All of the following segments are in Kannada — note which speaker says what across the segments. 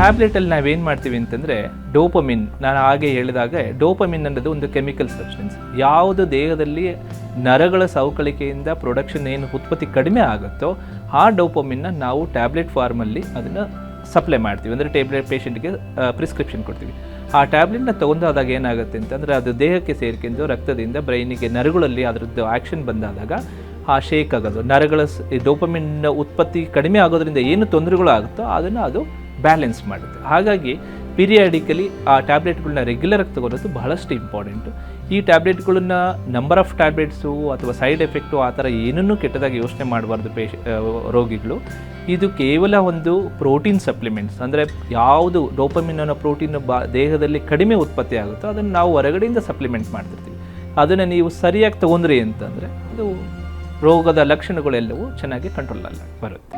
Speaker 1: ಟ್ಯಾಬ್ಲೆಟಲ್ಲಿ ನಾವೇನು ಮಾಡ್ತೀವಿ ಅಂತಂದರೆ ಡೋಪಮಿನ್, ನಾನು ಹಾಗೆ ಹೇಳಿದಾಗ ಡೋಪಮಿನ್ ಅನ್ನೋದು ಒಂದು ಕೆಮಿಕಲ್ ಸಬ್ಸ್ಟೆನ್ಸ್. ಯಾವುದು ದೇಹದಲ್ಲಿ ನರಗಳ ಸವಕಳಿಕೆಯಿಂದ ಪ್ರೊಡಕ್ಷನ್ ಏನು ಉತ್ಪತ್ತಿ ಕಡಿಮೆ ಆಗುತ್ತೋ ಆ ಡೋಪಮಿನ್ನ ನಾವು ಟ್ಯಾಬ್ಲೆಟ್ ಫಾರ್ಮಲ್ಲಿ ಅದನ್ನು ಸಪ್ಲೈ ಮಾಡ್ತೀವಿ. ಅಂದರೆ ಟ್ಯಾಬ್ಲೆಟ್ ಪೇಷಂಟ್ಗೆ ಪ್ರಿಸ್ಕ್ರಿಪ್ಷನ್ ಕೊಡ್ತೀವಿ. ಆ ಟ್ಯಾಬ್ಲೆಟ್ನ ತೊಗೊಂಡಾದಾಗ ಏನಾಗುತ್ತೆ ಅಂತಂದರೆ ಅದು ದೇಹಕ್ಕೆ ಸೇರ್ಕೊಂಡು ರಕ್ತದಿಂದ ಬ್ರೈನಿಗೆ ನರಗಳಲ್ಲಿ ಅದರದ್ದು ಆ್ಯಕ್ಷನ್ ಬಂದಾದಾಗ ಆ ಶೇಕ್ ಆಗೋದು, ನರಗಳ ಡೋಪಮಿನ್ ಉತ್ಪತ್ತಿ ಕಡಿಮೆ ಆಗೋದ್ರಿಂದ ಏನು ತೊಂದರೆಗಳು ಆಗುತ್ತೋ ಅದನ್ನು ಅದು ಬ್ಯಾಲೆನ್ಸ್ ಮಾಡುತ್ತೆ. ಹಾಗಾಗಿ ಪೀರಿಯಾಡಿಕಲಿ ಆ ಟ್ಯಾಬ್ಲೆಟ್ಗಳನ್ನ ರೆಗ್ಯುಲರಾಗಿ ತಗೊಳ್ಳೋದು ಬಹಳಷ್ಟು ಇಂಪಾರ್ಟೆಂಟು. ಈ ಟ್ಯಾಬ್ಲೆಟ್ಗಳನ್ನ ನಂಬರ್ ಆಫ್ ಟ್ಯಾಬ್ಲೆಟ್ಸು ಅಥವಾ ಸೈಡ್ ಎಫೆಕ್ಟು ಆ ಥರ ಏನನ್ನೂ ಕೆಟ್ಟದಾಗಿ ಯೋಚನೆ ಮಾಡಬಾರ್ದು ರೋಗಿಗಳು. ಇದು ಕೇವಲ ಒಂದು ಪ್ರೋಟೀನ್ ಸಪ್ಲಿಮೆಂಟ್ಸ್. ಅಂದರೆ ಯಾವುದು ಡೋಪಮಿನ್ ಅನ್ನೋ ಪ್ರೋಟೀನ್ ದೇಹದಲ್ಲಿ ಕಡಿಮೆ ಉತ್ಪತ್ತಿ ಆಗುತ್ತೋ ಅದನ್ನು ನಾವು ಹೊರಗಡೆಯಿಂದ ಸಪ್ಲಿಮೆಂಟ್ ಮಾಡ್ತಿರ್ತೀವಿ. ಅದನ್ನು ನೀವು ಸರಿಯಾಗಿ ತೊಗೊಂಡ್ರಿ ಅಂತಂದರೆ ಅದು ರೋಗದ ಲಕ್ಷಣಗಳೆಲ್ಲವೂ ಚೆನ್ನಾಗಿ ಕಂಟ್ರೋಲಲ್ಲಿ ಬರುತ್ತೆ.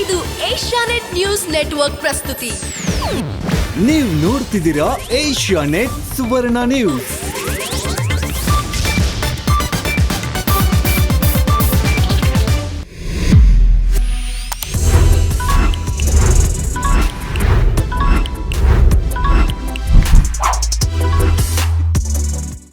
Speaker 2: ಇದು ಏಷ್ಯಾನೆಟ್ ನ್ಯೂಸ್ ನೆಟ್ವರ್ಕ್ ಪ್ರಸ್ತುತಿ.
Speaker 3: ನೀವು ನೋಡ್ತಿದ್ದೀರಾ ಏಷ್ಯಾನೆಟ್ ಸುವರ್ಣ ನ್ಯೂಸ್.